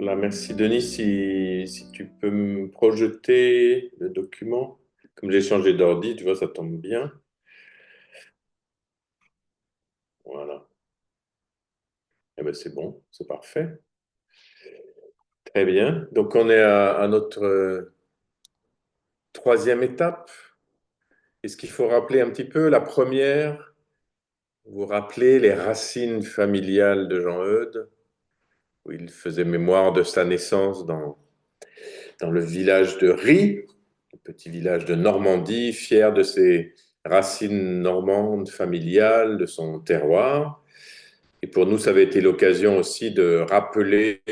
Voilà, merci Denis. Si tu peux me projeter le document, comme j'ai changé d'ordi, tu vois, ça tombe bien. Voilà. Eh ben, c'est bon, c'est parfait. Très bien. Donc, on est à notre troisième étape. Est-ce qu'il faut rappeler un petit peu la première? Vous rappelez les racines familiales de Jean-Eudes, où il faisait mémoire de sa naissance dans le village de Ry, le petit village de Normandie, fier de ses racines normandes familiales, de son terroir. Et pour nous, ça avait été l'occasion aussi de rappeler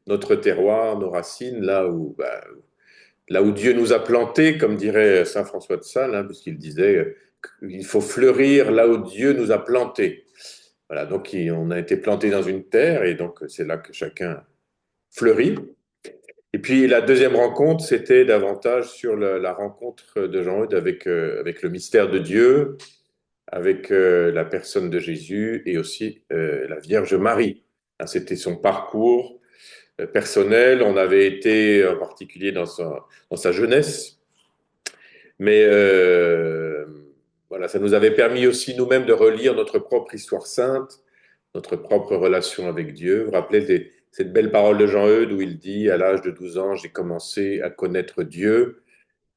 notre terroir, nos racines, là où Dieu nous a plantés, comme dirait Saint François de Sales, hein, puisqu'il disait qu'il faut fleurir là où Dieu nous a plantés. Voilà, donc on a été plantés dans une terre, et donc c'est là que chacun fleurit. Et puis la deuxième rencontre, c'était davantage sur la rencontre de Jean-Eudes avec le mystère de Dieu, avec la personne de Jésus et aussi la Vierge Marie. Hein, c'était son parcours personnel. On avait été en particulier dans sa jeunesse, mais voilà, ça nous avait permis aussi nous-mêmes de relire notre propre histoire sainte, notre propre relation avec Dieu. Vous vous rappelez cette belle parole de Jean-Eudes où il dit, à l'âge de 12 ans, j'ai commencé à connaître Dieu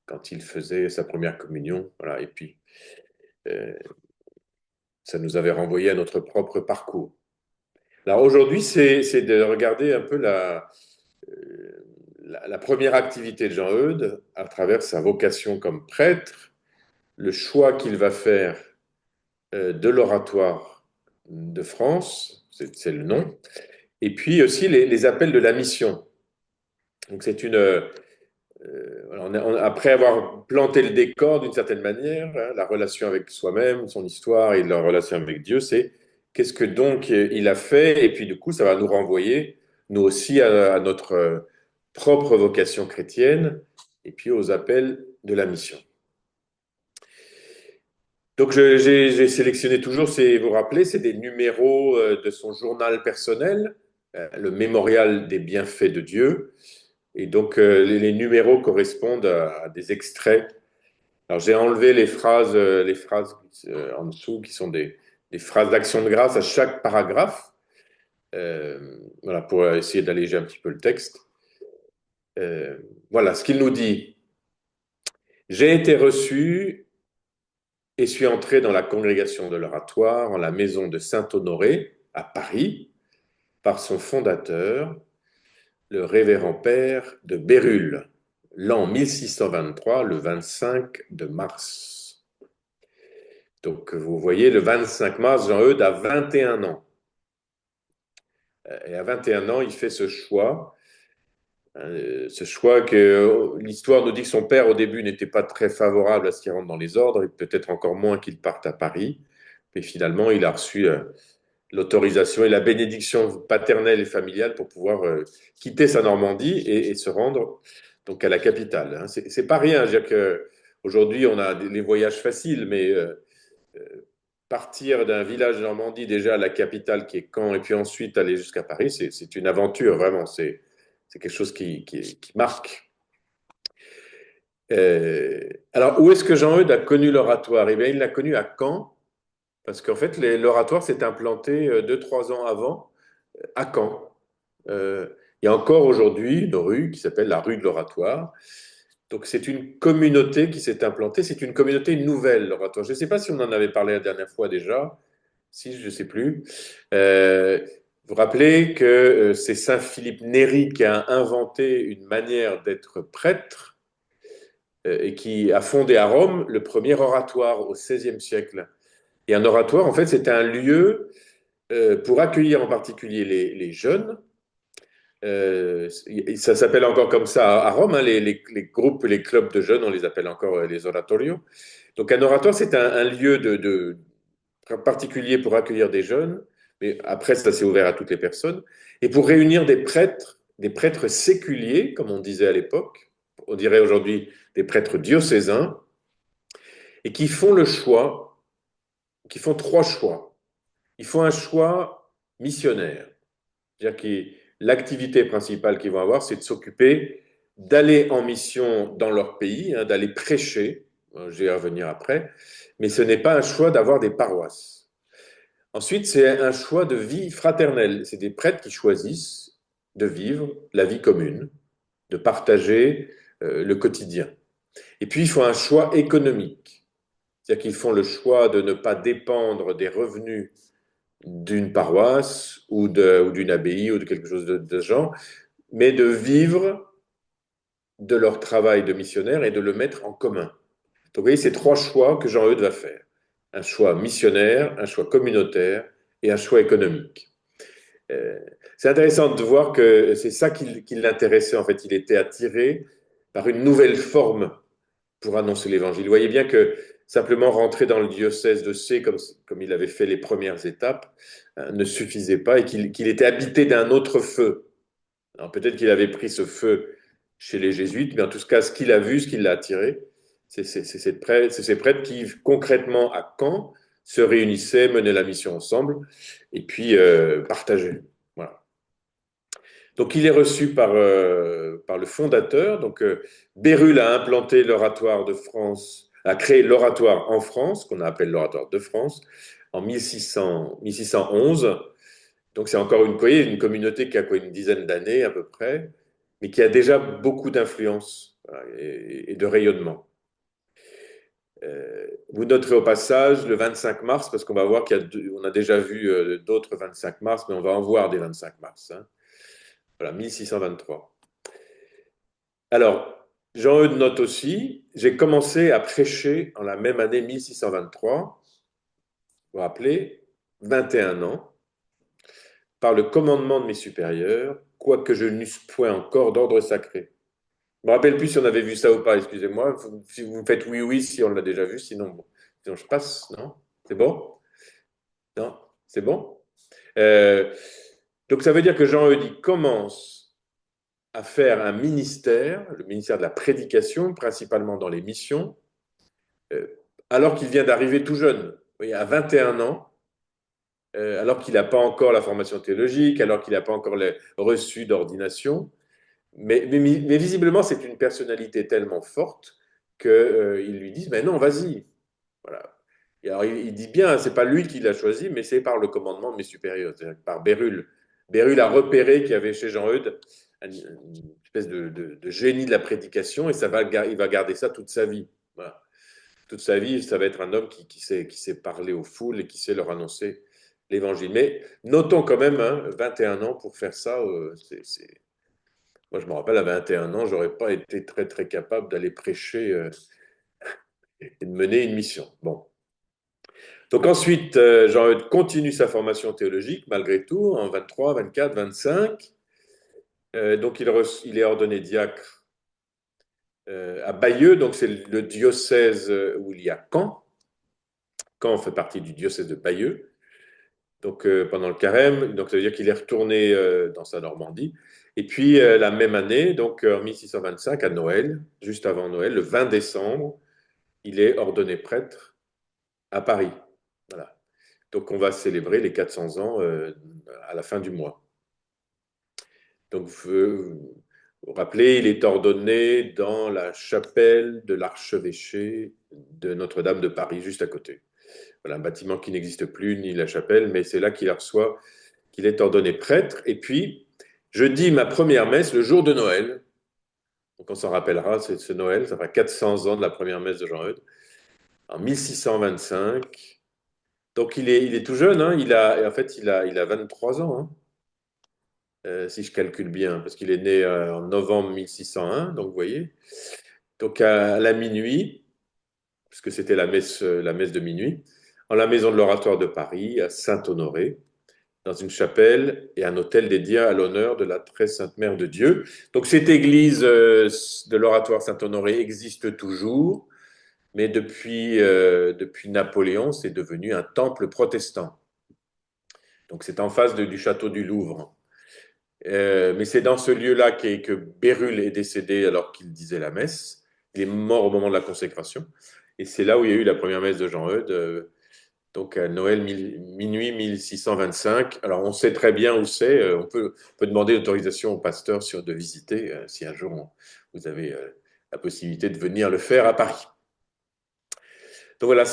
quand il faisait sa première communion. Voilà, et puis, euh, ça nous avait renvoyé à notre propre parcours. Alors aujourd'hui, c'est de regarder un peu la première activité de Jean-Eudes à travers sa vocation comme prêtre, le choix qu'il va faire de l'oratoire de France, c'est le nom, et puis aussi les appels de la mission. Donc c'est après avoir planté le décor d'une certaine manière, hein, la relation avec soi-même, son histoire et la relation avec Dieu, c'est qu'est-ce que donc il a fait, et puis du coup ça va nous renvoyer, nous aussi, à notre propre vocation chrétienne, et puis aux appels de la mission. Donc j'ai sélectionné toujours, vous vous rappelez, c'est des numéros de son journal personnel, le mémorial des bienfaits de Dieu. Et donc les numéros correspondent à des extraits. Alors j'ai enlevé les phrases en dessous qui sont des phrases d'action de grâce à chaque paragraphe, voilà, pour essayer d'alléger un petit peu le texte. Euh, voilà ce qu'il nous dit. J'ai été reçu et suis entré dans la congrégation de l'Oratoire en la maison de Saint-Honoré à Paris par son fondateur, le révérend père de Bérulle, l'an 1623, le 25 de mars. Donc vous voyez, le 25 mars, Jean-Eudes a 21 ans. Et à 21 ans, il fait ce choix que l'histoire nous dit que son père, au début, n'était pas très favorable à ce qu'il rentre dans les ordres, et peut-être encore moins qu'il parte à Paris. Mais finalement, il a reçu l'autorisation et la bénédiction paternelle et familiale pour pouvoir quitter sa Normandie et se rendre donc à la capitale. Hein. C'est pas rien. Je veux dire que aujourd'hui on a les voyages faciles, mais partir d'un village de Normandie déjà à la capitale qui est Caen et puis ensuite aller jusqu'à Paris, c'est une aventure vraiment. C'est quelque chose qui marque. Alors où est-ce que Jean-Eudes a connu l'oratoire? Eh bien, il l'a connu à Caen. Parce qu'en fait, l'oratoire s'est implanté 2, 3 ans avant à Caen. Euh, il y a encore aujourd'hui une rue qui s'appelle la rue de l'Oratoire. Donc c'est une communauté qui s'est implantée. C'est une communauté nouvelle, l'Oratoire. Je ne sais pas si on en avait parlé la dernière fois déjà. Si, je ne sais plus. Vous vous rappelez que c'est Saint Philippe Néri qui a inventé une manière d'être prêtre et qui a fondé à Rome le premier oratoire au XVIe siècle. Et un oratoire, en fait, c'est un lieu pour accueillir en particulier les jeunes. Ça s'appelle encore comme ça à Rome, hein, les groupes, les clubs de jeunes, on les appelle encore les oratorios. Donc un oratoire, c'est un lieu particulier pour accueillir des jeunes, mais après ça c'est ouvert à toutes les personnes, et pour réunir des prêtres séculiers, comme on disait à l'époque, on dirait aujourd'hui des prêtres diocésains, et qui font le choix, qui font trois choix. Ils font un choix missionnaire. C'est-à-dire l'activité principale qu'ils vont avoir, c'est de s'occuper d'aller en mission dans leur pays, hein, d'aller prêcher. Je vais y revenir après. Mais ce n'est pas un choix d'avoir des paroisses. Ensuite, c'est un choix de vie fraternelle. C'est des prêtres qui choisissent de vivre la vie commune, de partager le quotidien. Et puis, il faut un choix économique. C'est-à-dire qu'ils font le choix de ne pas dépendre des revenus d'une paroisse ou d'une abbaye ou de quelque chose de ce genre, mais de vivre de leur travail de missionnaire et de le mettre en commun. Donc, vous voyez, c'est trois choix que Jean-Eudes va faire. Un choix missionnaire, un choix communautaire et un choix économique. Euh, c'est intéressant de voir que c'est ça qui l'intéressait. En fait, il était attiré par une nouvelle forme pour annoncer l'évangile. Vous voyez bien que simplement rentrer dans le diocèse de C, comme il avait fait les premières étapes, ne suffisait pas et qu'il était habité d'un autre feu. Alors peut-être qu'il avait pris ce feu chez les jésuites, mais en tout cas, ce qu'il a vu, ce qui l'a attiré, c'est ces prêtres qui, concrètement, à Caen, se réunissaient, menaient la mission ensemble, et puis partageaient. Voilà. Donc il est reçu par le fondateur. Donc Bérulle a implanté l'oratoire de France, a créé l'oratoire en France, qu'on appelle l'oratoire de France, en 1611. Donc c'est encore une communauté qui a quoi, une dizaine d'années à peu près, mais qui a déjà beaucoup d'influence voilà, et de rayonnement. Vous noterez au passage le 25 mars, parce qu'on va voir on a déjà vu d'autres 25 mars, mais on va en voir des 25 mars. Hein. Voilà, 1623. Alors, Jean-Eudes note aussi, j'ai commencé à prêcher en la même année 1623, vous vous rappelez, 21 ans, par le commandement de mes supérieurs, quoique je n'eusse point encore d'ordre sacré. Je ne me rappelle plus si on avait vu ça ou pas, excusez-moi. Si vous me faites oui, oui, si on l'a déjà vu, sinon, bon. Sinon je passe, non? C'est bon? Non? C'est bon? Euh, donc ça veut dire que Jean-Eudes commence à faire un ministère, le ministère de la prédication, principalement dans les missions, euh, alors qu'il vient d'arriver tout jeune, vous voyez, à 21 ans, alors qu'il n'a pas encore la formation théologique, alors qu'il n'a pas encore reçu d'ordination. Mais visiblement, c'est une personnalité tellement forte qu'ils lui disent, mais non, vas-y. Voilà. Et alors, il dit bien, c'est pas lui qui l'a choisi, mais c'est par le commandement de mes supérieurs, c'est-à-dire par Bérulle. Bérulle a repéré qu'il y avait chez Jean-Eudes une espèce de génie de la prédication, et il va garder ça toute sa vie. Voilà. Toute sa vie, ça va être un homme qui sait parler aux foules et qui sait leur annoncer l'évangile. Mais notons quand même, hein, 21 ans pour faire ça, moi, je me rappelle, à 21 ans, j'aurais pas été très, très capable d'aller prêcher et de mener une mission. Bon. Donc ensuite, Jean-Eudes continue sa formation théologique, malgré tout, en 23, 24, 25. Donc il est ordonné diacre à Bayeux, donc c'est le diocèse où il y a Caen. Caen fait partie du diocèse de Bayeux. Donc pendant le carême, donc ça veut dire qu'il est retourné dans sa Normandie. Et puis la même année, donc en 1625, à Noël, juste avant Noël, le 20 décembre, il est ordonné prêtre à Paris. Voilà. Donc on va célébrer les 400 ans à la fin du mois. Donc vous vous rappelez, il est ordonné dans la chapelle de l'archevêché de Notre-Dame de Paris, juste à côté. Voilà, un bâtiment qui n'existe plus, ni la chapelle, mais c'est là qu'il reçoit, qu'il est ordonné prêtre. Et puis, je dis ma première messe le jour de Noël. Donc on s'en rappellera, c'est ce Noël, ça fera 400 ans de la première messe de Jean-Eudes, en 1625. Donc il est tout jeune, hein, en fait il a 23 ans, hein, si je calcule bien, parce qu'il est né en novembre 1601, donc vous voyez. Donc à la minuit, puisque c'était la messe de minuit, en la maison de l'Oratoire de Paris, à Saint-Honoré, dans une chapelle et un autel dédié à l'honneur de la très sainte Mère de Dieu. Donc cette église de l'Oratoire Saint-Honoré existe toujours, mais depuis Napoléon, c'est devenu un temple protestant. Donc c'est en face du château du Louvre. Mais c'est dans ce lieu-là que Bérulle est décédé alors qu'il disait la messe. Il est mort au moment de la consécration. Et c'est là où il y a eu la première messe de Jean-Eudes, donc à Noël minuit 1625. Alors on sait très bien où c'est. On peut demander l'autorisation au pasteur de visiter si un jour vous avez la possibilité de venir le faire à Paris. Donc voilà,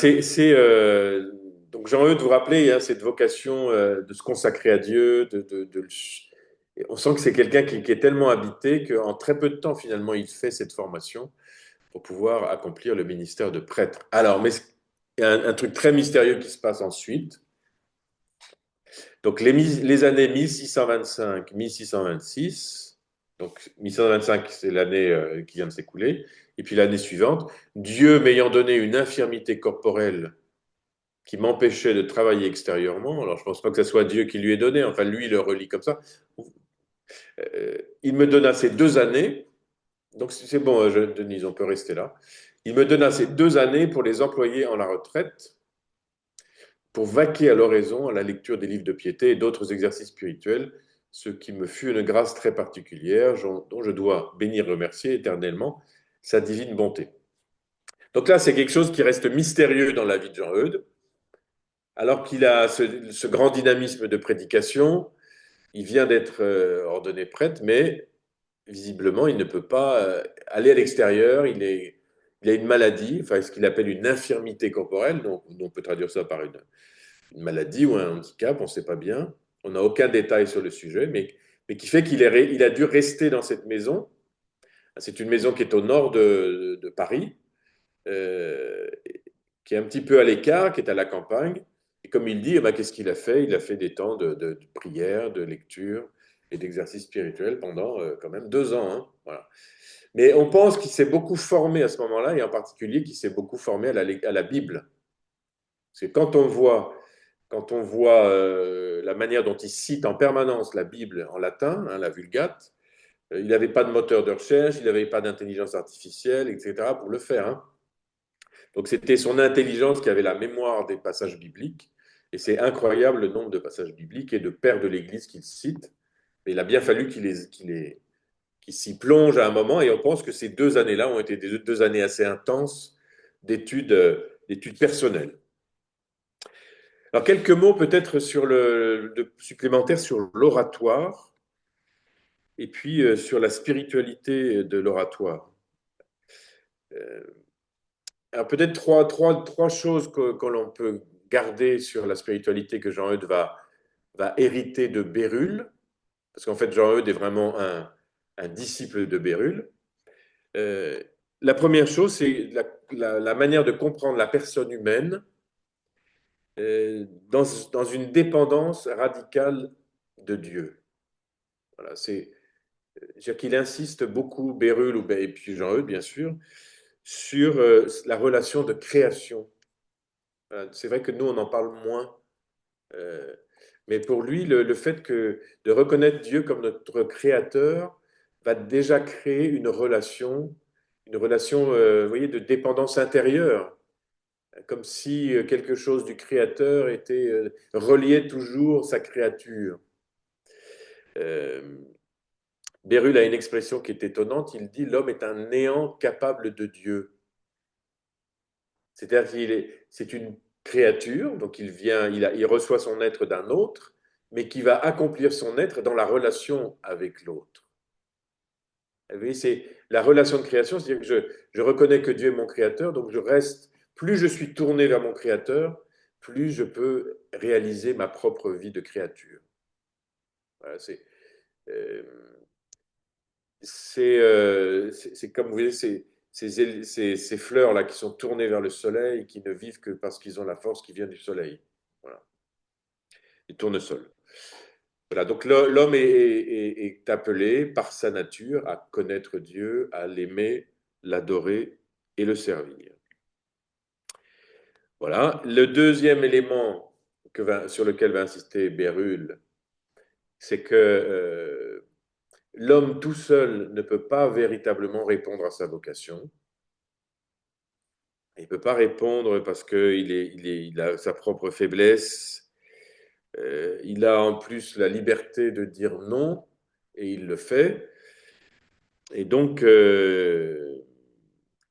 donc Jean-Eudes, vous rappelez, hein, cette vocation de se consacrer à Dieu, et on sent que c'est quelqu'un qui est tellement habité qu'en très peu de temps, finalement, il fait cette formation pour pouvoir accomplir le ministère de prêtre. Alors, mais il y a un truc très mystérieux qui se passe ensuite. Donc, les années 1625-1626, donc 1625, c'est l'année qui vient de s'écouler, et puis l'année suivante, Dieu m'ayant donné une infirmité corporelle qui m'empêchait de travailler extérieurement, alors je ne pense pas que ce soit Dieu qui lui ait donné, enfin lui il le relie comme ça, il me donna ces 2 années, donc c'est bon, Denise, on peut rester là, il me donna ces 2 années pour les employer en la retraite, pour vaquer à l'oraison, à la lecture des livres de piété et d'autres exercices spirituels, ce qui me fut une grâce très particulière, dont je dois bénir et remercier éternellement sa divine bonté. Donc là, c'est quelque chose qui reste mystérieux dans la vie de Jean-Eudes, alors qu'il a ce grand dynamisme de prédication. Il vient d'être ordonné prêtre, mais visiblement, il ne peut pas aller à l'extérieur. Il a une maladie, enfin, ce qu'il appelle une infirmité corporelle, donc on peut traduire ça par une maladie ou un handicap, on ne sait pas bien. On n'a aucun détail sur le sujet, mais qui fait il a dû rester dans cette maison. C'est une maison qui est au nord de Paris, euh, qui est un petit peu à l'écart, qui est à la campagne. Et comme il dit, eh ben, qu'est-ce qu'il a fait? Il a fait des temps de prière, de lecture et d'exercice spirituel pendant quand même 2 ans. Hein. Voilà. Mais on pense qu'il s'est beaucoup formé à ce moment-là, et en particulier qu'il s'est beaucoup formé à la Bible. Parce que quand on voit la manière dont il cite en permanence la Bible en latin, hein, la Vulgate, il n'avait pas de moteur de recherche, il n'avait pas d'intelligence artificielle, etc., pour le faire. Hein. Donc c'était son intelligence qui avait la mémoire des passages bibliques. Et c'est incroyable le nombre de passages bibliques et de pères de l'Église qu'il cite. Mais il a bien fallu qu'il s'y plonge à un moment. Et on pense que ces 2 années-là ont été 2 années assez intenses d'études personnelles. Alors quelques mots peut-être supplémentaires sur l'oratoire et puis sur la spiritualité de l'oratoire. Euh, Alors peut-être trois choses que l'on peut garder sur la spiritualité que Jean-Eudes va hériter de Bérulle, parce qu'en fait Jean-Eudes est vraiment un disciple de Bérulle. Euh, la première chose, c'est la manière de comprendre la personne humaine dans une dépendance radicale de Dieu. Voilà, c'est-à-dire qu'il insiste beaucoup, Bérulle et puis Jean-Eudes bien sûr, sur la relation de création. C'est vrai que nous, on en parle moins. Euh, mais pour lui, le fait de reconnaître Dieu comme notre créateur va déjà créer une relation, vous voyez, de dépendance intérieure, comme si quelque chose du créateur était reliait toujours sa créature. Euh, Bérulle a une expression qui est étonnante. Il dit l'homme est un néant capable de Dieu. C'est-à-dire c'est une créature, donc il reçoit son être d'un autre, mais qui va accomplir son être dans la relation avec l'autre. Vous voyez, c'est la relation de création, c'est-à-dire que je reconnais que Dieu est mon créateur, donc plus je suis tourné vers mon créateur, plus je peux réaliser ma propre vie de créature. Voilà, euh, c'est comme vous voyez, ces fleurs-là qui sont tournées vers le soleil et qui ne vivent que parce qu'ils ont la force qui vient du soleil. Voilà. Les tournesols. Voilà, donc l'homme est appelé par sa nature à connaître Dieu, à l'aimer, l'adorer et le servir. Voilà. Le deuxième élément sur lequel va insister Bérulle, c'est que l'homme tout seul ne peut pas véritablement répondre à sa vocation. Il ne peut pas répondre parce qu'il a sa propre faiblesse. Il a en plus la liberté de dire non, et il le fait. Et donc,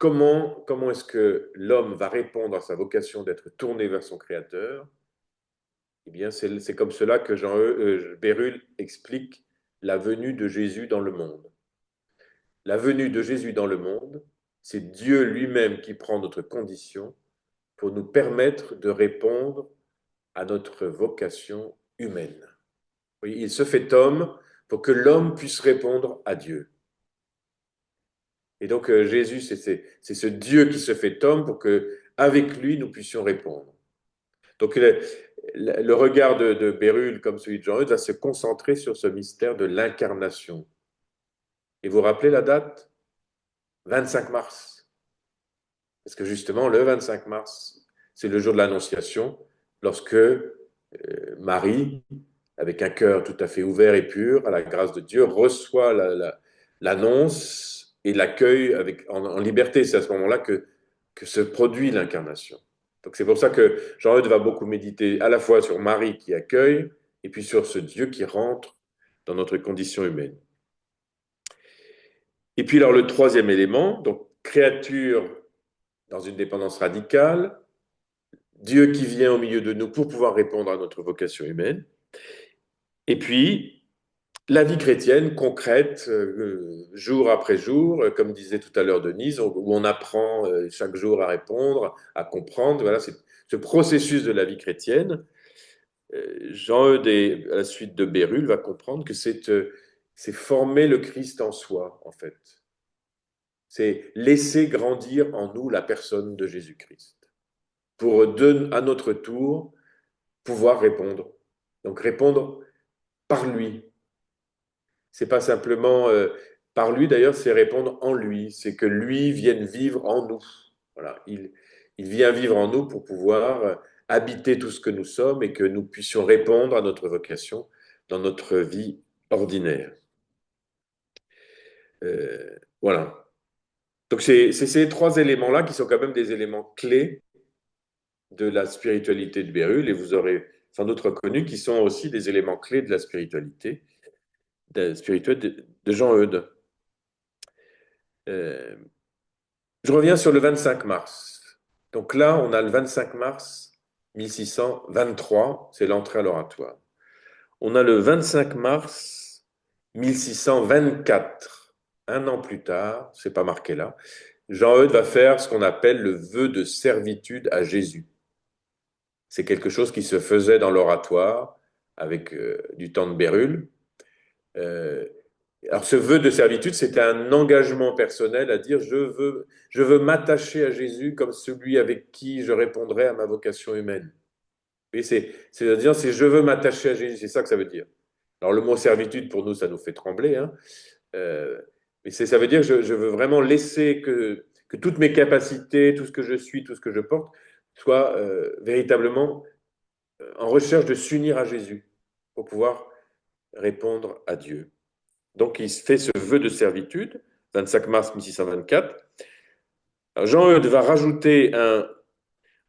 comment est-ce que l'homme va répondre à sa vocation d'être tourné vers son Créateur? Eh bien, c'est comme cela que Bérulle explique la venue de Jésus dans le monde. La venue de Jésus dans le monde, c'est Dieu lui-même qui prend notre condition pour nous permettre de répondre à notre vocation humaine. Oui, il se fait homme pour que l'homme puisse répondre à Dieu. Et donc Jésus, c'est ce Dieu qui se fait homme pour que, avec lui, nous puissions répondre. Donc le regard de Bérulle, comme celui de Jean-Eudes, va se concentrer sur ce mystère de l'incarnation. Et vous vous rappelez la date? 25 mars. Parce que justement, le 25 mars, c'est le jour de l'Annonciation, lorsque Marie, avec un cœur tout à fait ouvert et pur à la grâce de Dieu, reçoit l'annonce et l'accueille en liberté. C'est à ce moment-là que se produit l'incarnation. Donc c'est pour ça que Jean-Eudes va beaucoup méditer à la fois sur Marie qui accueille et puis sur ce Dieu qui rentre dans notre condition humaine. Et puis alors le troisième élément, donc créature dans une dépendance radicale, Dieu qui vient au milieu de nous pour pouvoir répondre à notre vocation humaine. Et puis, la vie chrétienne concrète, jour après jour, comme disait tout à l'heure Denise, où on apprend chaque jour à répondre, à comprendre. Voilà, c'est ce processus de la vie chrétienne. Jean-Eudes, à la suite de Bérulle, va comprendre que c'est former le Christ en soi, en fait. C'est laisser grandir en nous la personne de Jésus-Christ, pour à notre tour pouvoir répondre. Donc répondre par lui. C'est pas simplement par lui, d'ailleurs, c'est répondre en lui. C'est que lui vienne vivre en nous. Voilà, il vient vivre en nous pour pouvoir habiter tout ce que nous sommes et que nous puissions répondre à notre vocation dans notre vie ordinaire. Voilà. Donc c'est ces trois éléments-là qui sont quand même des éléments clés de la spiritualité de Bérulle, et vous aurez sans doute reconnu qu'ils sont aussi des éléments clés de la spiritualité spirituelle de Jean-Eudes. Je reviens sur le 25 mars. Donc là, on a le 25 mars 1623, c'est l'entrée à l'oratoire. On a le 25 mars 1624, un an plus tard, c'est pas marqué là, Jean-Eudes va faire ce qu'on appelle le vœu de servitude à Jésus. C'est quelque chose qui se faisait dans l'oratoire avec du temps de Bérulle. Euh, alors ce vœu de servitude, c'était un engagement personnel à dire je veux m'attacher à Jésus comme celui avec qui je répondrai à ma vocation humaine. Oui, c'est-à-dire c'est je veux m'attacher à Jésus, c'est ça que ça veut dire. Alors le mot servitude pour nous, ça nous fait trembler, hein. Mais ça veut dire je veux vraiment laisser que toutes mes capacités, tout ce que je suis, tout ce que je porte, soit véritablement en recherche de s'unir à Jésus pour pouvoir répondre à Dieu. Donc il fait ce vœu de servitude, 25 mars 1624. Jean-Eudes va rajouter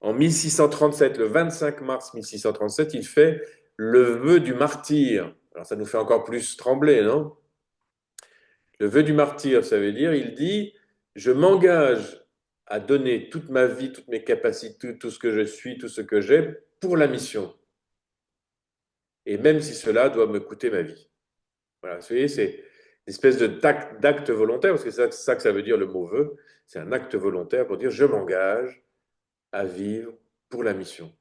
en 1637, le 25 mars 1637, il fait le vœu du martyr. Alors ça nous fait encore plus trembler, non? Le vœu du martyr, ça veut dire, il dit, je m'engage à donner toute ma vie, toutes mes capacités, tout ce que je suis, tout ce que j'ai, pour la mission. Et même si cela doit me coûter ma vie. Voilà, vous voyez, c'est une espèce d'acte volontaire, parce que c'est ça que ça veut dire le mot vœu. C'est un acte volontaire pour dire je m'engage à vivre pour la mission.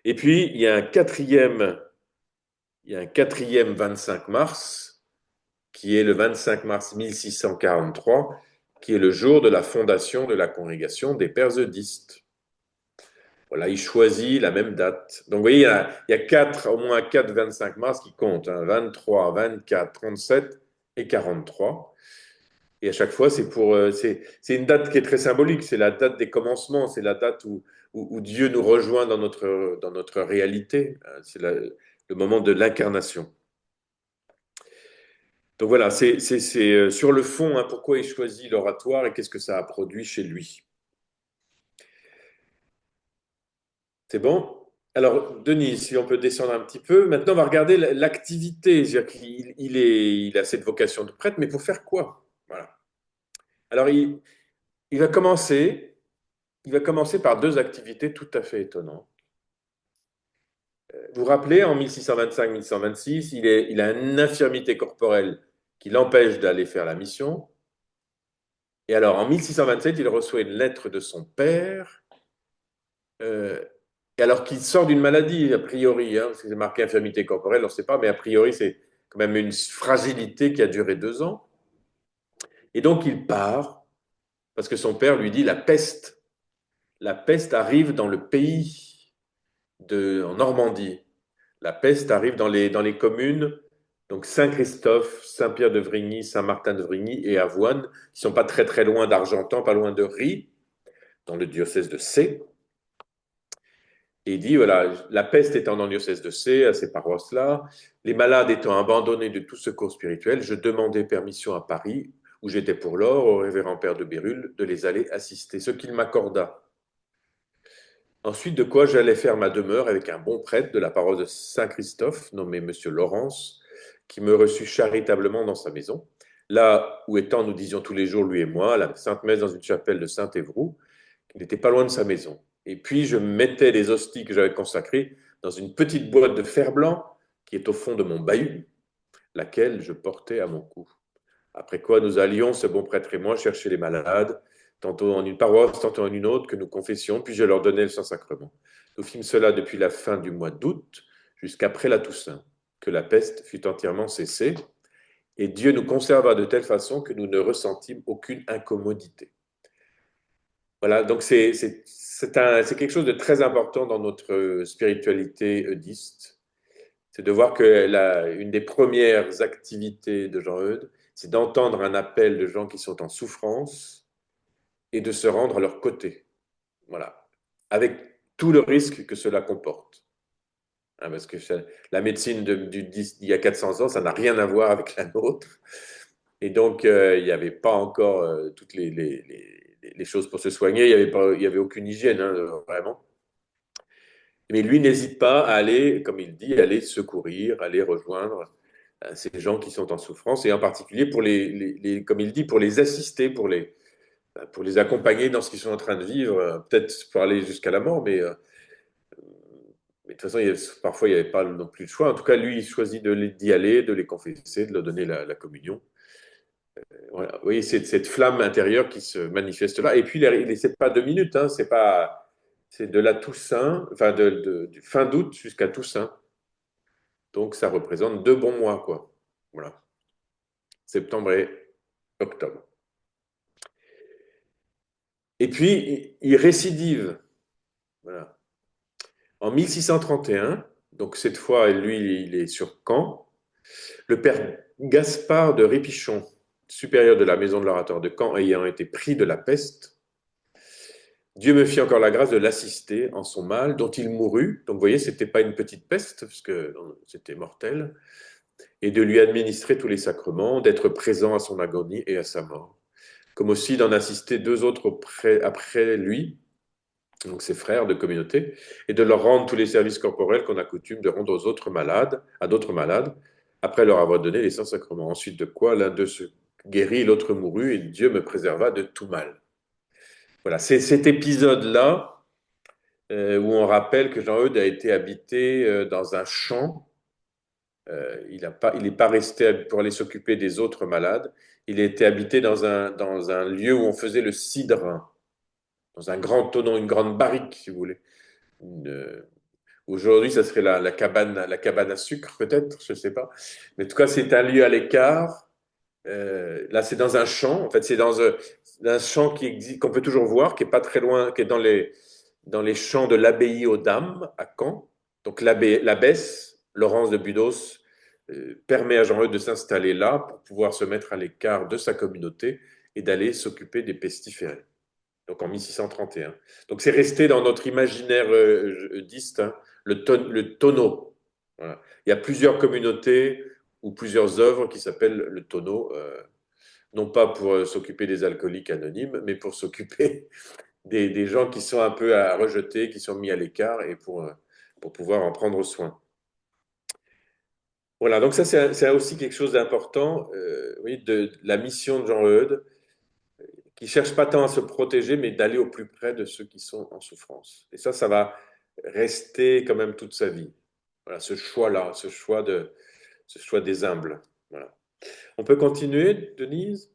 Et puis, il y a un quatrième 25 mars, qui est le 25 mars 1643, qui est le jour de la fondation de la congrégation des Pères eudistes. Voilà, il choisit la même date. Donc, vous voyez, il y a au moins 4 25 mars qui comptent, hein, 23, 24, 37 et 43. Et à chaque fois, c'est une date qui est très symbolique. C'est la date des commencements. C'est la date où Dieu nous rejoint dans notre réalité. C'est le moment de l'incarnation. Donc voilà, c'est sur le fond, hein, pourquoi il choisit l'oratoire et qu'est-ce que ça a produit chez lui. C'est bon? Alors, Denis, si on peut descendre un petit peu. Maintenant, on va regarder l'activité. C'est-à-dire il a cette vocation de prêtre, mais pour faire quoi? Voilà. Alors, il va commencer, il va commencer par deux activités tout à fait étonnantes. Vous vous rappelez, en 1625-1626, il a une infirmité corporelle qui l'empêche d'aller faire la mission. Et alors, en 1627, il reçoit une lettre de son père, euh, et alors qu'il sort d'une maladie, a priori, hein, parce que c'est marqué infirmité corporelle, on ne sait pas, mais a priori, c'est quand même une fragilité qui a duré 2 ans. Et donc, il part, parce que son père lui dit, la peste arrive dans le pays en Normandie. La peste arrive dans les communes, donc Saint-Christophe, Saint-Pierre-de-Vrigny, Saint-Martin-de-Vrigny et Avoine, qui ne sont pas très très loin d'Argentan, pas loin de Ry, dans le diocèse de C. Et il dit, voilà, la peste étant dans le diocèse de C, à ces paroisses-là, les malades étant abandonnés de tout secours spirituel, je demandais permission à Paris, où j'étais pour lors, au révérend père de Bérulle, de les aller assister, ce qu'il m'accorda. Ensuite, de quoi j'allais faire ma demeure avec un bon prêtre de la paroisse de Saint-Christophe, nommé Monsieur Laurence, qui me reçut charitablement dans sa maison. Là où étant, nous disions tous les jours, lui et moi, la Sainte Messe dans une chapelle de Saint-Évroult, qui n'était pas loin de sa maison. Et puis, je mettais les hosties que j'avais consacrées dans une petite boîte de fer blanc qui est au fond de mon bahut, laquelle je portais à mon cou. Après quoi, nous allions, ce bon prêtre et moi, chercher les malades, tantôt en une paroisse, tantôt en une autre, que nous confessions, puis je leur donnais le Saint-Sacrement. Nous fîmes cela depuis la fin du mois d'août jusqu'après la Toussaint, que la peste fut entièrement cessée, et Dieu nous conserva de telle façon que nous ne ressentîmes aucune incommodité. Voilà, donc c'est quelque chose de très important dans notre spiritualité eudiste. C'est de voir que une des premières activités de Jean Eudes, c'est d'entendre un appel de gens qui sont en souffrance et de se rendre à leur côté. Voilà. Avec tout le risque que cela comporte. Hein, parce que la médecine d'il y a 400 ans, ça n'a rien à voir avec la nôtre. Et donc, il n'y avait pas encore toutes les choses pour se soigner. Il y avait aucune hygiène, hein, vraiment. Mais lui n'hésite pas à aller, comme il dit, aller secourir, aller rejoindre ces gens qui sont en souffrance, et en particulier pour comme il dit, pour les assister, pour les accompagner dans ce qu'ils sont en train de vivre, peut-être pour aller jusqu'à la mort, mais de toute façon, parfois, il n'y avait pas non plus de choix. En tout cas, lui, il choisit d'y aller, de les confesser, de leur donner la communion. Voilà. Vous voyez, c'est cette flamme intérieure qui se manifeste là. Et puis, c'est pas 2 minutes, hein, c'est de la Toussaint, enfin, du fin d'août jusqu'à Toussaint. Donc, ça représente 2 bons mois, quoi. Voilà. Septembre et octobre. Et puis, il récidive. Voilà. En 1631, donc cette fois, lui, il est sur Caen, le père Gaspard de Répichon, supérieur de la maison de l'orateur de Caen, ayant été pris de la peste, Dieu me fit encore la grâce de l'assister en son mal, dont il mourut. Donc, vous voyez, c'était pas une petite peste, parce que c'était mortel, et de lui administrer tous les sacrements, d'être présent à son agonie et à sa mort, comme aussi d'en assister 2 autres après lui, donc ses frères de communauté, et de leur rendre tous les services corporels qu'on a coutume de rendre aux autres malades, à d'autres malades, après leur avoir donné les saints sacrements. Ensuite de quoi l'un d'eux se guérit, l'autre mourut, et Dieu me préserva de tout mal. Voilà, c'est cet épisode-là où on rappelle que Jean-Eudes a été habité dans un champ. Il n'est pas resté pour aller s'occuper des autres malades. Il a été habité dans un lieu où on faisait le cidre, dans un grand tonneau, une grande barrique, si vous voulez. Aujourd'hui, ça serait la cabane à sucre, peut-être, je ne sais pas. Mais en tout cas, c'est un lieu à l'écart. Là, c'est dans un champ. En fait, c'est dans un champ qui existe, qu'on peut toujours voir, qui est pas très loin, qui est dans les champs de l'abbaye aux Dames, à Caen. Donc, l'abbesse, Laurence de Budos, permet à Jean-Eudes de s'installer là pour pouvoir se mettre à l'écart de sa communauté et d'aller s'occuper des pestiférés. Donc, en 1631. Donc, c'est resté dans notre imaginaire distinct, le tonneau. Voilà. Il y a plusieurs communautés ou plusieurs œuvres qui s'appellent le tonneau, non pas pour s'occuper des alcooliques anonymes, mais pour s'occuper des gens qui sont un peu à rejeter, qui sont mis à l'écart et pour pouvoir en prendre soin. Voilà, donc ça c'est aussi quelque chose d'important, oui, de la mission de Jean Eudes, qui cherche pas tant à se protéger, mais d'aller au plus près de ceux qui sont en souffrance. Et ça va rester quand même toute sa vie. Voilà, ce choix-là, ce choix des humbles. Voilà. On peut continuer, Denise?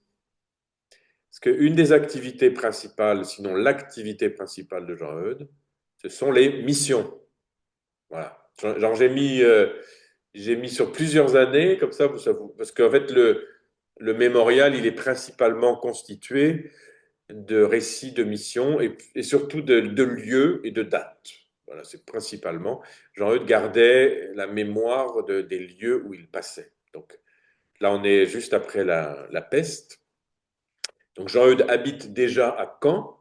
Parce qu'une des activités principales, sinon l'activité principale de Jean Eudes, ce sont les missions. Voilà. Genre, j'ai mis sur plusieurs années, comme ça, parce qu'en fait, le mémorial, il est principalement constitué de récits de missions et surtout de lieux et de dates. Voilà, c'est principalement. Jean-Eudes gardait la mémoire des lieux où il passait. Donc là, on est juste après la peste. Donc Jean-Eudes habite déjà à Caen,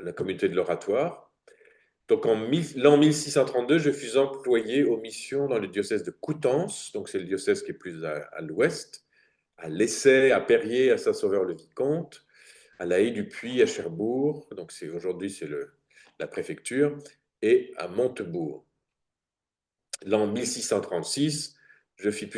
la communauté de l'Oratoire. Donc l'an 1632, je fus employé aux missions dans le diocèse de Coutances, donc c'est le diocèse qui est plus à l'ouest, à Lessay, à Périers, à Saint-Sauveur-le-Vicomte, à La Haye-du-Puy, à Cherbourg, donc aujourd'hui c'est la préfecture, et à Montebourg. L'an 1636, je fis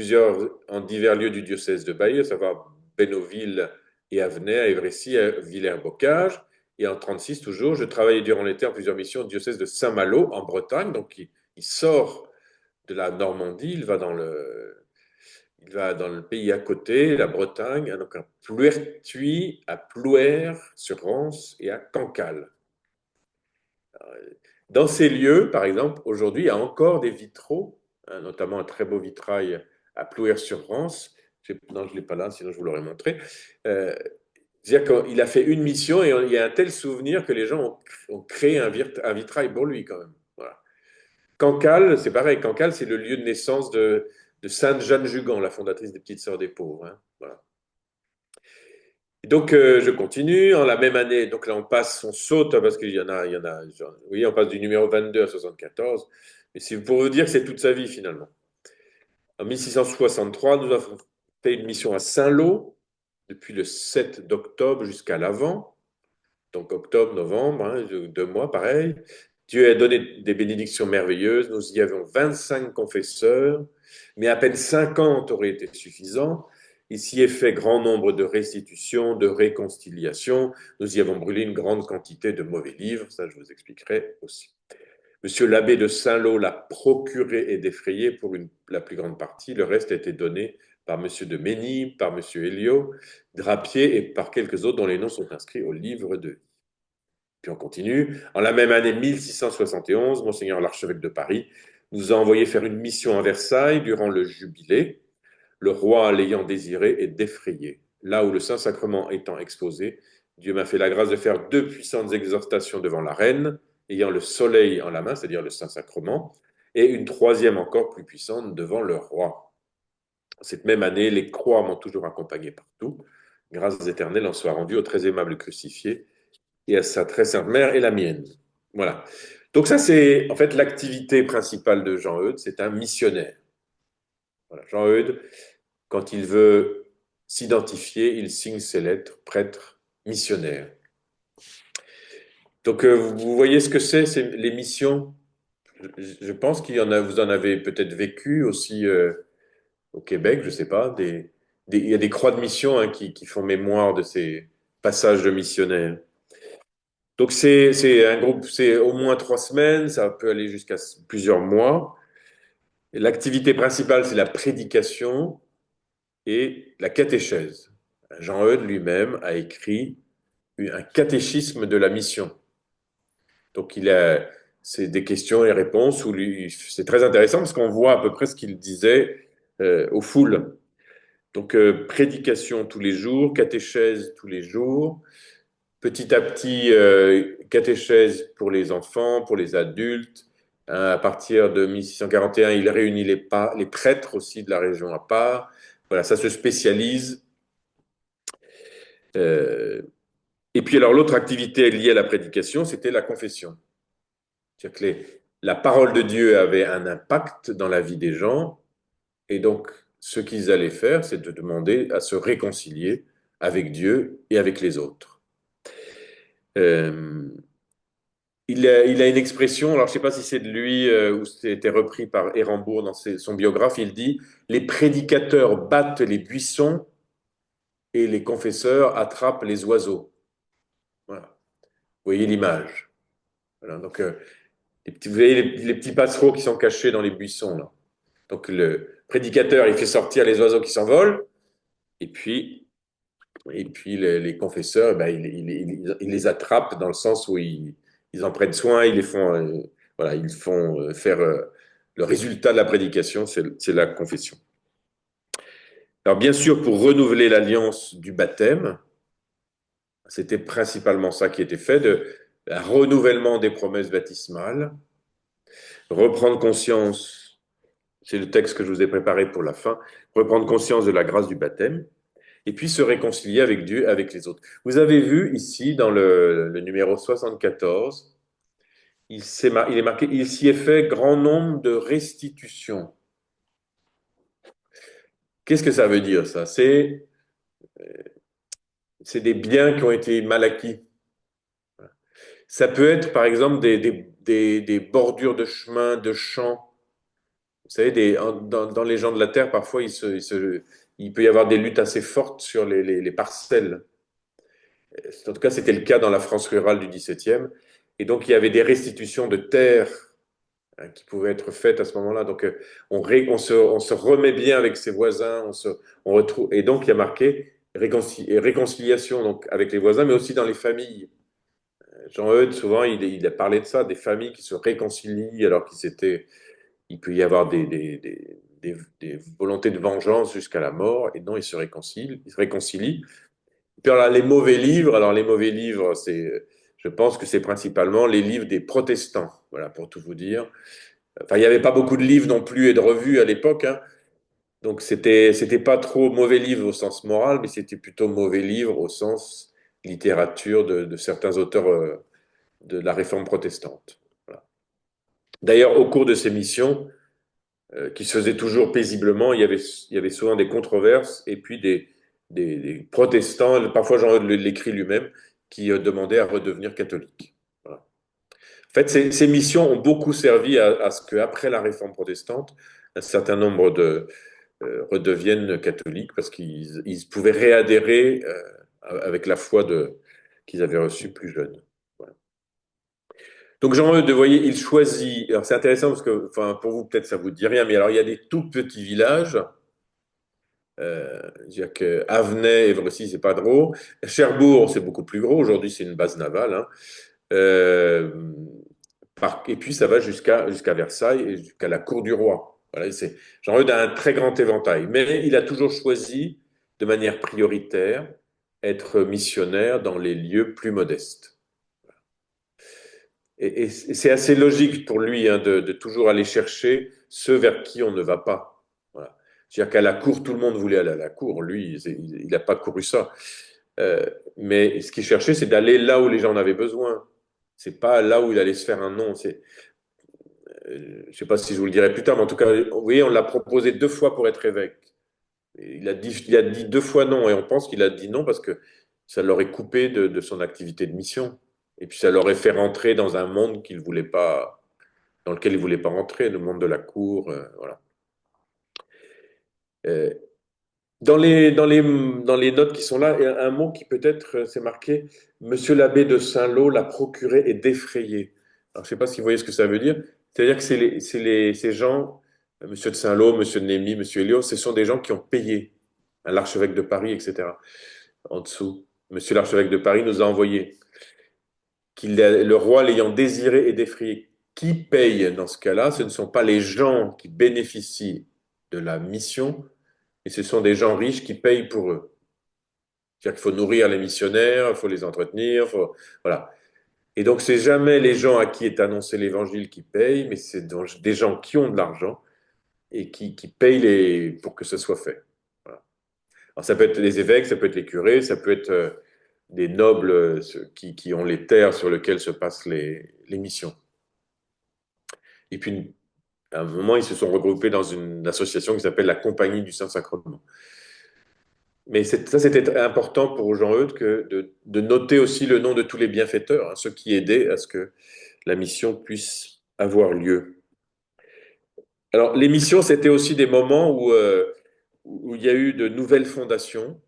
en divers lieux du diocèse de Baye, à savoir Bénouville et Avenay, à Évrécy, à Villers-Bocage. Et en 36 toujours, je travaillais durant l'été en plusieurs missions au diocèse de Saint-Malo, en Bretagne. Donc il sort de la Normandie, il va dans le pays à côté, la Bretagne, donc à Plouertuis, à Plouer-sur-Rance et à Cancale. Dans ces lieux, par exemple, aujourd'hui, il y a encore des vitraux, hein, notamment un très beau vitrail à Plouer-sur-Rance. Non, je ne l'ai pas là, sinon je vous l'aurais montré. C'est-à-dire qu'il a fait une mission et il y a un tel souvenir que les gens ont créé un vitrail pour lui, quand même. Voilà. Cancale, c'est pareil. Cancale, c'est le lieu de naissance de Sainte Jeanne Jugan, la fondatrice des Petites Sœurs des Pauvres. Hein. Voilà. Et donc, je continue. En la même année, donc là, on saute, hein, parce oui, on passe du numéro 22 à 74. Mais c'est pour vous dire que c'est toute sa vie, finalement. En 1663, nous avons fait une mission à Saint-Lô, depuis le 7 d'octobre jusqu'à l'Avent. Donc, octobre, novembre, hein, 2 mois, pareil. Dieu a donné des bénédictions merveilleuses. Nous y avons 25 confesseurs, mais à peine 50 auraient été suffisants. Ici est fait grand nombre de restitutions, de réconciliations. Nous y avons brûlé une grande quantité de mauvais livres, ça je vous expliquerai aussi. Monsieur l'abbé de Saint-Lô l'a procuré et défrayé pour la plus grande partie. Le reste a été donné par monsieur de Mény, par monsieur Héliot, Drapier et par quelques autres dont les noms sont inscrits au livre de vie. Puis on continue. En la même année 1671, Monseigneur l'archevêque de Paris nous a envoyé faire une mission à Versailles durant le jubilé, le roi l'ayant désiré et défrayé. Là où le Saint-Sacrement étant exposé, Dieu m'a fait la grâce de faire 2 puissantes exhortations devant la reine, ayant le soleil en la main, c'est-à-dire le Saint-Sacrement, et une troisième encore plus puissante devant le roi. Cette même année, les croix m'ont toujours accompagné partout. Grâce éternelle en soit rendue au très aimable crucifié et à sa très sainte mère et la mienne. Voilà. Donc ça, c'est en fait l'activité principale de Jean Eudes, c'est un missionnaire. Voilà. Jean Eudes, quand il veut s'identifier, il signe ses lettres, prêtre, missionnaire. Donc vous voyez ce que c'est les missions. Je pense vous en avez peut-être vécu aussi au Québec, je ne sais pas. Il y a des croix de mission, hein, qui font mémoire de ces passages de missionnaires. Donc c'est un groupe, c'est au moins 3 semaines, ça peut aller jusqu'à plusieurs mois. L'activité principale, c'est la prédication et la catéchèse. Jean Eudes lui-même a écrit un catéchisme de la mission. Donc c'est des questions et réponses où c'est très intéressant parce qu'on voit à peu près ce qu'il disait aux foules. Donc prédication tous les jours, catéchèse tous les jours, petit à petit, catéchèse pour les enfants, pour les adultes. À partir de 1641, il réunit les prêtres aussi de la région à part. Voilà, ça se spécialise. Euh, et puis alors l'autre activité liée à la prédication, c'était la confession. C'est-à-dire que la parole de Dieu avait un impact dans la vie des gens, et donc ce qu'ils allaient faire, c'est de demander à se réconcilier avec Dieu et avec les autres. Euh, il a une expression, alors je ne sais pas si c'est de lui ou c'était repris par Érambourg dans son biographe, il dit « Les prédicateurs battent les buissons et les confesseurs attrapent les oiseaux ». voyez l'image. Voilà, donc, vous voyez les petits passereaux qui sont cachés dans les buissons, là. Donc, le prédicateur, il fait sortir les oiseaux qui s'envolent, et puis, les confesseurs, ben, ils les attrapent dans le sens où ils en prennent soin, ils les font, voilà, ils font faire le résultat de la prédication, c'est la confession. Alors, bien sûr, pour renouveler l'alliance du baptême, c'était principalement ça qui était fait, un renouvellement des promesses baptismales, reprendre conscience, c'est le texte que je vous ai préparé pour la fin, reprendre conscience de la grâce du baptême, et puis se réconcilier avec Dieu, avec les autres. Vous avez vu ici, dans le numéro 74, il est marqué, il s'y est fait grand nombre de restitutions. Qu'est-ce que ça veut dire, ça? C'est des biens qui ont été mal acquis. Ça peut être, par exemple, des bordures de chemins, de champs. Vous savez, dans les gens de la terre, parfois, il peut y avoir des luttes assez fortes sur les parcelles. En tout cas, c'était le cas dans la France rurale du XVIIe. Et donc, il y avait des restitutions de terres qui pouvaient être faites à ce moment-là. Donc, on se remet bien avec ses voisins, on retrouve, et donc il y a marqué réconciliation donc, avec les voisins, mais aussi dans les familles. Jean-Eudes, souvent, il a parlé de ça, des familles qui se réconcilient alors il peut y avoir des volontés de vengeance jusqu'à la mort, et non, ils se réconcilient. Puis alors, les mauvais livres, je pense que c'est principalement les livres des protestants, voilà, pour tout vous dire. Enfin, il n'y avait pas beaucoup de livres non plus et de revues à l'époque, hein. Donc c'était pas trop mauvais livre au sens moral, mais c'était plutôt mauvais livre au sens littérature de certains auteurs de la réforme protestante. Voilà. D'ailleurs, au cours de ces missions, qui se faisaient toujours paisiblement, il y avait souvent des controverses et puis des protestants, parfois Jean l'écrit lui-même, qui demandaient à redevenir catholiques. Voilà. En fait, ces missions ont beaucoup servi à ce qu'après la réforme protestante, un certain nombre redeviennent catholiques parce qu'ils pouvaient réadhérer avec la foi qu'ils avaient reçue plus jeune. Voilà. Donc Jean-Eudes, vous voyez, il choisit. Alors c'est intéressant parce que, enfin, pour vous peut-être ça vous dit rien, mais alors il y a des tout petits villages. C'est-à-dire que Avenay et Vrecy, c'est pas gros. Cherbourg, c'est beaucoup plus gros. Aujourd'hui, c'est une base navale, hein. Euh, et puis ça va jusqu'à Versailles et jusqu'à la cour du roi. Voilà, Jean-Eudes a un très grand éventail, mais il a toujours choisi de manière prioritaire être missionnaire dans les lieux plus modestes. Et c'est assez logique pour lui, hein, de toujours aller chercher ceux vers qui on ne va pas. Voilà. C'est-à-dire qu'à la cour, tout le monde voulait aller à la cour. Lui, il n'a pas couru ça. Mais ce qu'il cherchait, c'est d'aller là où les gens en avaient besoin. C'est pas là où il allait se faire un nom. Je ne sais pas si je vous le dirai plus tard, mais en tout cas, vous voyez, on l'a proposé 2 fois pour être évêque. Il a dit 2 fois non, et on pense qu'il a dit non parce que ça l'aurait coupé de son activité de mission. Et puis ça l'aurait fait rentrer dans un monde qu'il voulait pas, dans lequel il ne voulait pas rentrer, le monde de la cour. Voilà. Euh, dans les notes qui sont là, il y a un mot qui peut-être, c'est marqué, Monsieur l'abbé de Saint-Lô l'a procuré et défrayé. Alors, je ne sais pas si vous voyez ce que ça veut dire. C'est-à-dire que ces gens, Monsieur de Saint-Lô, Monsieur de Némy, Monsieur Hélios, ce sont des gens qui ont payé à l'archevêque de Paris, etc. En dessous, Monsieur l'archevêque de Paris nous a envoyé le roi l'ayant désiré et défrayé. Qui paye dans ce cas-là? Ce ne sont pas les gens qui bénéficient de la mission, et ce sont des gens riches qui payent pour eux. C'est-à-dire qu'il faut nourrir les missionnaires, il faut les entretenir, voilà. Et donc, c'est jamais les gens à qui est annoncé l'évangile qui payent, mais c'est des gens qui ont de l'argent et qui payent pour que ce soit fait. Voilà. Alors, ça peut être les évêques, ça peut être les curés, ça peut être des nobles qui ont les terres sur lesquelles se passent les missions. Et puis, à un moment, ils se sont regroupés dans une association qui s'appelle la Compagnie du Saint-Sacrement. Mais ça, c'était important pour Jean-Eudes de noter aussi le nom de tous les bienfaiteurs, hein, ceux qui aidaient à ce que la mission puisse avoir lieu. Alors, les missions, c'était aussi des moments où il y a eu de nouvelles fondations.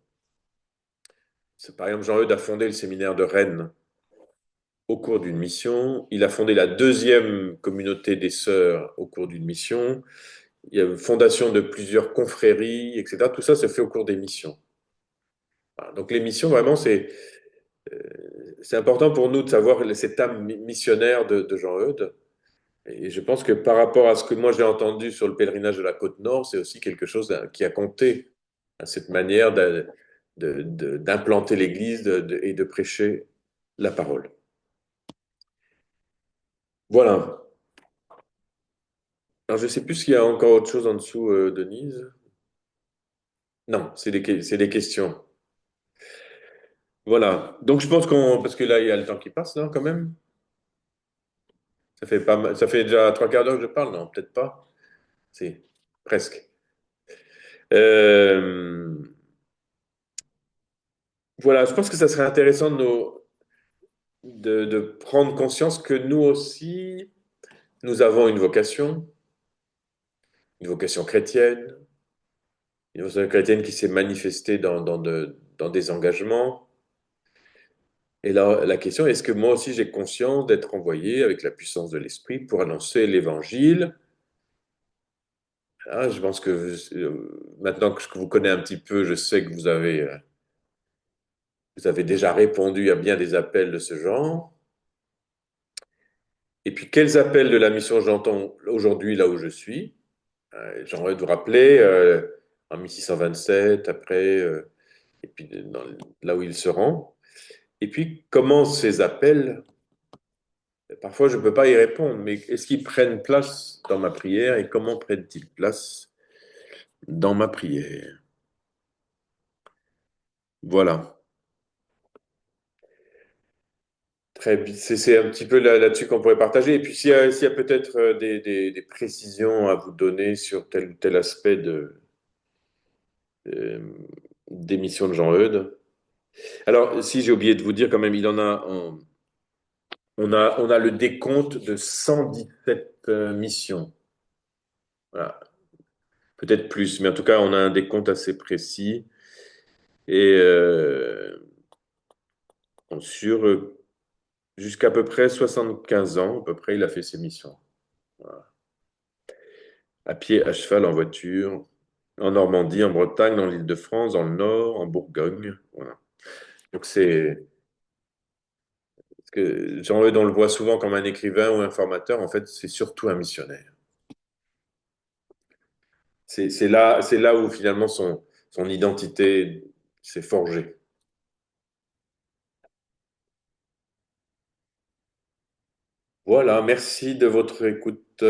Par exemple, Jean-Eudes a fondé le séminaire de Rennes au cours d'une mission. Il a fondé la deuxième communauté des sœurs au cours d'une mission. Il y a une fondation de plusieurs confréries, etc. Tout ça se fait au cours des missions. Voilà. Donc les missions, vraiment, c'est important pour nous de savoir cette âme missionnaire de Jean Eudes. Et je pense que par rapport à ce que moi j'ai entendu sur le pèlerinage de la Côte-Nord, c'est aussi quelque chose qui a compté à cette manière d'implanter l'Église et de prêcher la parole. Voilà. Alors je ne sais plus s'il y a encore autre chose en dessous, Denise. Non, c'est des questions. Voilà. Donc je pense parce que là il y a le temps qui passe, non, quand même. Ça fait pas ça fait déjà trois quarts d'heure que je parle, non, peut-être pas. Si, presque. Euh, voilà, je pense que ça serait intéressant de prendre conscience que nous aussi, nous avons une vocation chrétienne, une vocation chrétienne qui s'est manifestée dans des engagements. Et là, la question, est-ce que moi aussi j'ai conscience d'être envoyé avec la puissance de l'Esprit pour annoncer l'Évangile? Ah, je pense que maintenant que je vous connais un petit peu, je sais que vous avez déjà répondu à bien des appels de ce genre. Et puis, quels appels de la mission j'entends aujourd'hui là où je suis? J'aimerais vous rappeler en 1627, après, et puis là où il se rend. Et puis, comment ces appels, parfois je ne peux pas y répondre, mais est-ce qu'ils prennent place dans ma prière et comment prennent-ils place dans ma prière? Voilà. Très bien. C'est un petit peu là-dessus qu'on pourrait partager. Et puis, s'il y a peut-être des précisions à vous donner sur tel ou tel aspect euh, des missions de Jean-Eudes. Alors, si j'ai oublié de vous dire quand même, on a le décompte de 117 missions. Voilà. Peut-être plus, mais en tout cas, on a un décompte assez précis. Et sur jusqu'à peu près 75 ans, à peu près, il a fait ses missions. Voilà. À pied, à cheval, en voiture, en Normandie, en Bretagne, dans l'Île-de-France, dans le Nord, en Bourgogne. Voilà. Donc c'est parce que Jean-Eudes, on le voit souvent comme un écrivain ou un formateur. En fait, c'est surtout un missionnaire. C'est là où finalement son identité s'est forgée. Voilà, merci de votre écoute.